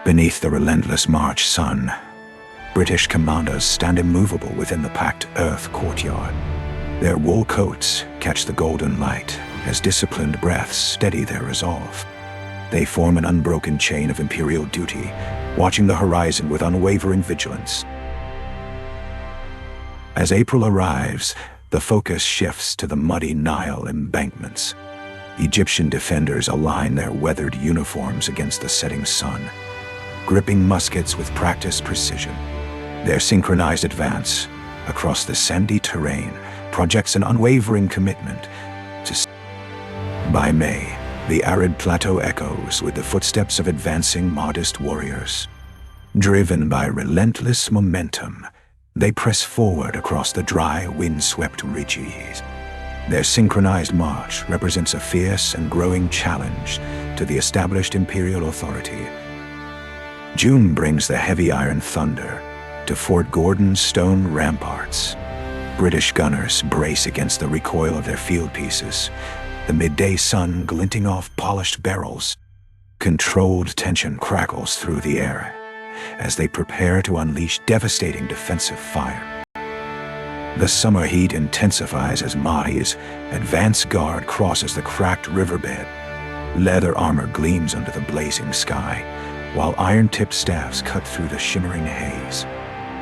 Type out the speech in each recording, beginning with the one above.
Beneath the relentless March sun, British commanders stand immovable within the packed earth courtyard. Their wool coats catch the golden light as disciplined breaths steady their resolve. They form an unbroken chain of imperial duty, watching the horizon with unwavering vigilance. As April arrives, the focus shifts to the muddy Nile embankments. Egyptian defenders align their weathered uniforms against the setting sun, gripping muskets with practiced precision. Their synchronized advance across the sandy terrain projects an unwavering commitment to. By May, the arid plateau echoes with the footsteps of advancing Mahdist warriors. Driven by relentless momentum, they press forward across the dry, wind-swept ridges. Their synchronized march represents a fierce and growing challenge to the established imperial authority. June brings the heavy iron thunder to Fort Gordon's stone ramparts. British gunners brace against the recoil of their field pieces, the midday sun glinting off polished barrels. Controlled tension crackles through the air as they prepare to unleash devastating defensive fire. The summer heat intensifies as Mahdi's advance guard crosses the cracked riverbed. Leather armor gleams under the blazing sky, while iron-tipped staffs cut through the shimmering haze.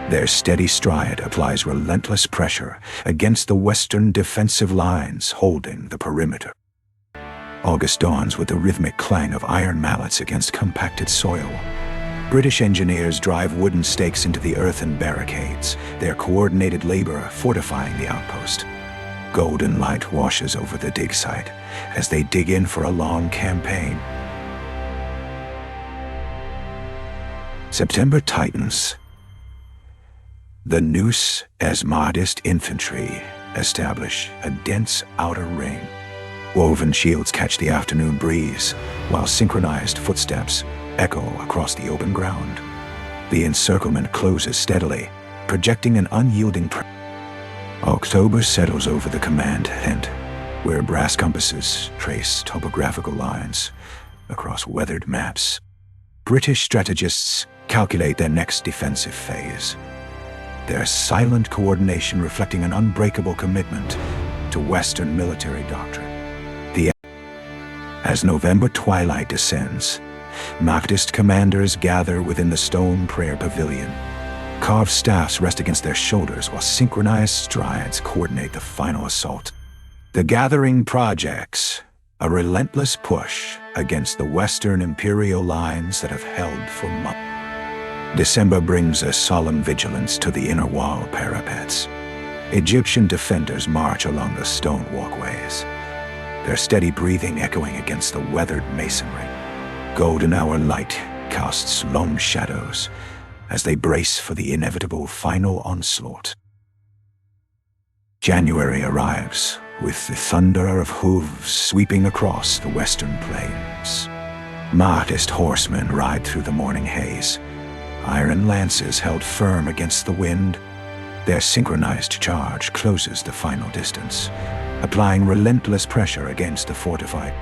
Their steady stride applies relentless pressure against the western defensive lines holding the perimeter. August dawns with the rhythmic clang of iron mallets against compacted soil. British engineers drive wooden stakes into the earthen barricades, their coordinated labor fortifying the outpost. Golden light washes over the dig site as they dig in for a long campaign. September tightens. The noose as Mahdist infantry establish a dense outer ring. Woven shields catch the afternoon breeze, while synchronized footsteps echo across the open ground. The encirclement closes steadily, projecting an unyielding October settles over the command tent, where brass compasses trace topographical lines across weathered maps. British strategists calculate their next defensive phase, their silent coordination reflecting an unbreakable commitment to Western military doctrine. As November twilight descends, Mahdist commanders gather within the stone prayer pavilion. Carved staffs rest against their shoulders while synchronized strides coordinate the final assault. The gathering projects a relentless push against the Western imperial lines that have held for months. December brings a solemn vigilance to the inner wall parapets. Egyptian defenders march along the stone walkways, their steady breathing echoing against the weathered masonry. Golden hour light casts long shadows as they brace for the inevitable final onslaught. January arrives with the thunder of hooves sweeping across the western plains. Mahdist horsemen ride through the morning haze, iron lances held firm against the wind. Their synchronized charge closes the final distance, applying relentless pressure against the fortified.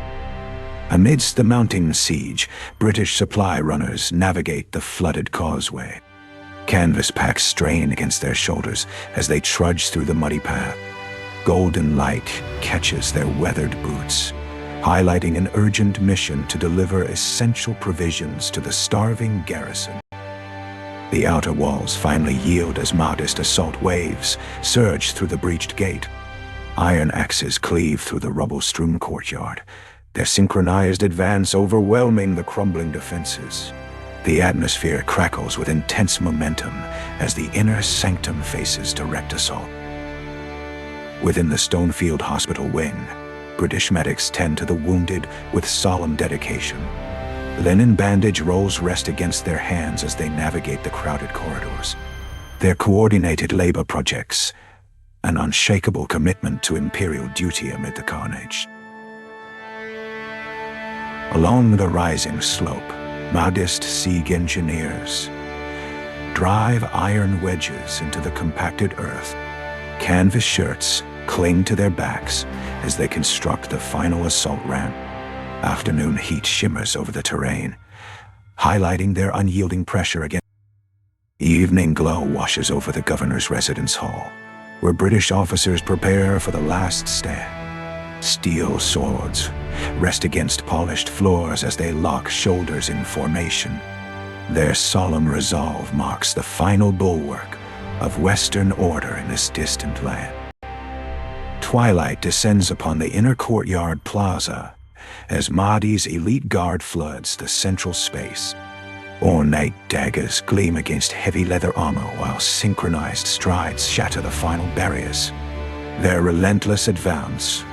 Amidst the mounting siege, British supply runners navigate the flooded causeway. Canvas packs strain against their shoulders as they trudge through the muddy path. Golden light catches their weathered boots, highlighting an urgent mission to deliver essential provisions to the starving garrison. The outer walls finally yield as Mahdist assault waves surge through the breached gate. Iron axes cleave through the rubble-strewn courtyard, their synchronized advance overwhelming the crumbling defenses. The atmosphere crackles with intense momentum as the inner sanctum faces direct assault. Within the Stonefield Hospital wing, British medics tend to the wounded with solemn dedication. Linen bandage rolls rest against their hands as they navigate the crowded corridors. Their coordinated labor projects an unshakable commitment to imperial duty amid the carnage. Along the rising slope, Mahdist Siege engineers drive iron wedges into the compacted earth. Canvas shirts cling to their backs as they construct the final assault ramp. Afternoon heat shimmers over the terrain, highlighting their unyielding pressure against. Evening glow washes over the governor's residence hall, where British officers prepare for the last stand. Steel swords rest against polished floors as they lock shoulders in formation. Their solemn resolve marks the final bulwark of Western order in this distant land. Twilight descends upon the inner courtyard plaza as Mahdi's elite guard floods the central space. Ornate daggers gleam against heavy leather armor while synchronized strides shatter the final barriers. Their relentless advance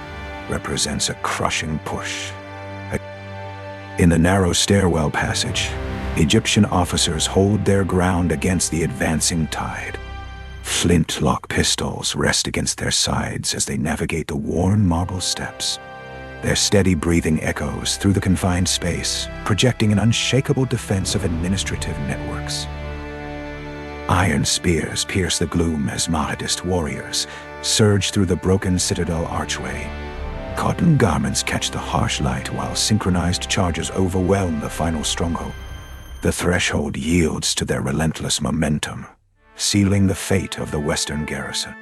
represents a crushing push. In the narrow stairwell passage, Egyptian officers hold their ground against the advancing tide. Flintlock pistols rest against their sides as they navigate the worn marble steps. Their steady breathing echoes through the confined space, projecting an unshakable defense of administrative networks. Iron spears pierce the gloom as Mahdist warriors surge through the broken citadel archway. Cotton garments catch the harsh light while synchronized charges overwhelm the final stronghold. The threshold yields to their relentless momentum, sealing the fate of the Western garrison.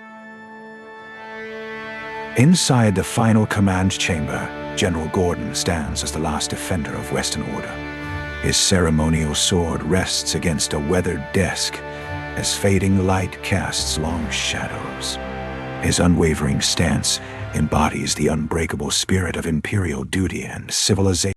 Inside the final command chamber, General Gordon stands as the last defender of Western order. His ceremonial sword rests against a weathered desk as fading light casts long shadows. His unwavering stance embodies the unbreakable spirit of imperial duty and civilization.